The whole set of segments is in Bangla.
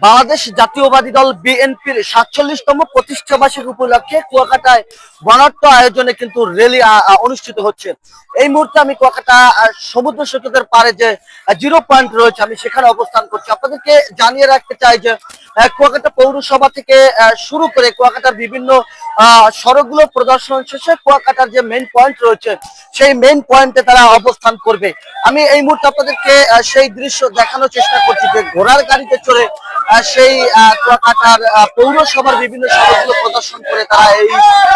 বাংলাদেশ জাতীয়বাদী দল বিএনপির ৪৭তম প্রতিষ্ঠা বার্ষিকী উপলক্ষে কুয়াকাটায় বর্ণাঢ্য আয়োজনে কিন্তু র্যালি অনুষ্ঠিত হচ্ছে। এই মুহূর্তে আমি কুয়াকাটা সমুদ্র সৈকতের পারে যে জিরো পয়েন্ট রয়েছে, আমি সেখানে অবস্থান করছি। আপনাদেরকে জানিয়ে রাখতে চাই যে কুয়াকাটা পৌরসভা থেকে শুরু করে কুয়াকাটার বিভিন্ন সড়কগুলো প্রদর্শন শেষে কুয়াকাটার যে মেইন পয়েন্ট রয়েছে সেই মেইন পয়েন্টে তারা অবস্থান করবে। আমি এই মুহূর্তে আপনাদেরকে সেই দৃশ্য দেখানোর চেষ্টা করছি যে ঘোড়ার গাড়িতে চড়ে সেই কুয়াকাটার পৌরসভার বিভিন্ন সড়কগুলো প্রদর্শন করে তারা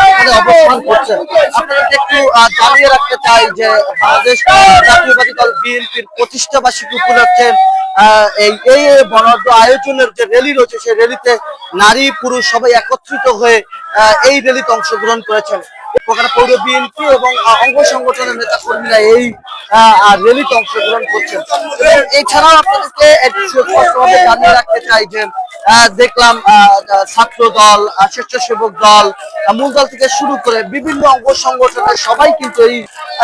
এখানে অবস্থান করছে। আপনাদেরকে একটু জানিয়ে রাখতে চাই যে বাংলাদেশ জাতীয়বাদী দল বিএনপির প্রতিষ্ঠা বার্ষিকী উপলক্ষে এই বর্ণাঢ্য আয়োজনের যে র্যালি রয়েছে সেই র্যালিতে নারী পুরুষ সবাই একত্রিত হয়ে এই র্যালিতে অংশগ্রহণ করেছেন। কুয়াকাটা পৌর বিএনপি এবং অঙ্গ সংগঠনের নেতা কর্মীরা এই র্যালিতে অংশগ্রহণ করছেন। এছাড়াও আপনাদেরকে স্পষ্টভাবে জানিয়ে রাখতে চাই যে দেখলাম ছাত্র দল, স্বেচ্ছাসেবক দল, মূল দল থেকে শুরু করে বিভিন্ন অঙ্গ সংগঠনের সবাই কিন্তু এই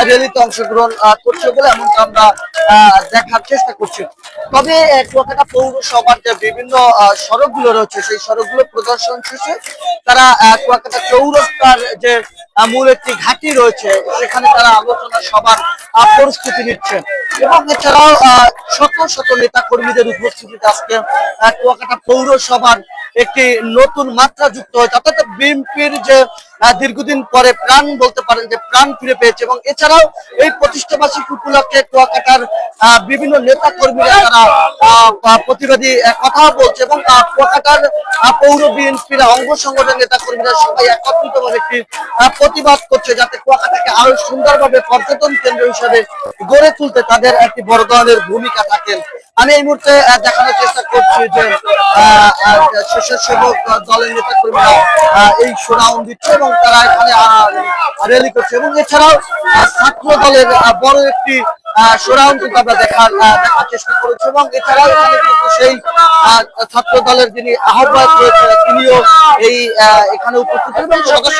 র্যালিতে অংশগ্রহণ করছে বলে এমনটা আমরা দেখার চেষ্টা করছি। তবে কুয়াকাটা পৌরসভার যে বিভিন্ন সড়কগুলো রয়েছে সেই সড়কগুলো প্রদর্শন শেষে তারা কুয়াকাটা চৌরাস্তার যে মূল একটি ঘাঁটি রয়েছে সেখানে তারা আলোচনা সভার প্রস্তুতি নিচ্ছে। এবং এছাড়াও শত শত নেতা কর্মীদের উপস্থিতিতে আজকে কুয়াকাটা পৌরসভার একটি নতুন মাত্রা যুক্ত হয়েছে, অর্থাৎ বিএনপির যে দীর্ঘদিন পরে প্রাণ বলতে পারেন যে প্রাণ ফিরে পেয়েছে। এবং এছাড়াও এই প্রতিষ্ঠা বার্ষিকী উপলক্ষে কুয়াকাটার বিভিন্ন নেতা কর্মীরা তারা প্রতিবাদী কথা বলছে এবং কুয়াকাটার পৌর বিএনপির অঙ্গ সংগঠনের নেতা কর্মীরা সবাই একত্রিত ভাবে একটি প্রতিবাদ করছে যাতে কুয়াকাটাকে আরো সুন্দরভাবে পর্যটন কেন্দ্র হিসেবে গড়ে তুলতে তাদের একটি বড় ধরনের ভূমিকা থাকেন। আমি এই মুহূর্তে দেখানোর চেষ্টা করছি যে স্বেচ্ছাসেবক দলের নেতা কর্মীরা এই শোডাউন দিচ্ছে এবং তারা এখানে র্যালি করছে। এবং এছাড়াও ছাত্র দলের বড় একটি শোডাউন কিন্তু আমরা দেখার চেষ্টা করেছি। এবং এছাড়াও এখানে কিন্তু সেই ছাত্র দলের যিনি আহ্বায়ক রয়েছে তিনিও এই এখানে উপস্থিত এবং সদস্য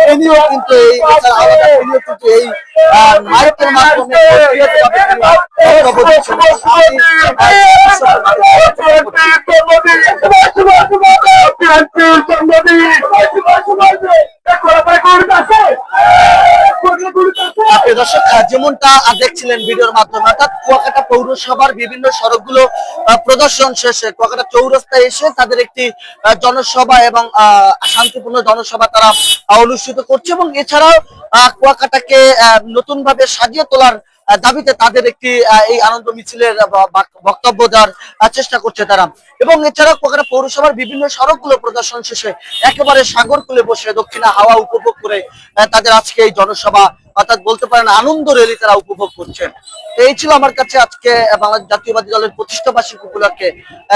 তিনিও কিন্তু এই মাইকের মাধ্যমে দর্শক যেমনটা দেখছিলেন ভিডিওর মাধ্যমে, অর্থাৎ কুয়াকাটা পৌরসভার বিভিন্ন সড়কগুলো প্রদর্শন শেষে কুয়াকাটা চৌরাস্তায় এসে তাদের একটি জনসভা এবং শান্তিপূর্ণ জনসভা তারা অনুষ্ঠিত করছে। এবং এছাড়াও কুয়াকাটাকে নতুন ভাবে সাজিয়ে তোলার দাবিতে তাদের একটি এই আনন্দ মিছিলের বক্তব্য দেওয়ার চেষ্টা করছে তারা। এবং এছাড়া কুয়াকাটা পৌরসভার বিভিন্ন সড়কগুলো প্রদর্শন শেষে একেবারে সাগর কূলে বসে দক্ষিণা হাওয়া উপভোগ করে তাদের আজকে এই জনসভা অর্থাৎ বলতে পারেন আনন্দ র্যালি তারা উপভোগ করছেন। এই ছিল আমার কাছে আজকে বাংলাদেশ জাতীয়বাদী দলের প্রতিষ্ঠা বার্ষিকী উপলক্ষে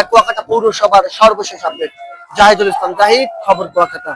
কুয়াকাটা পৌরসভার সর্বশেষ আপডেট। জাহিদুল ইসলাম জাহিদ, খবর কুয়াকাটা।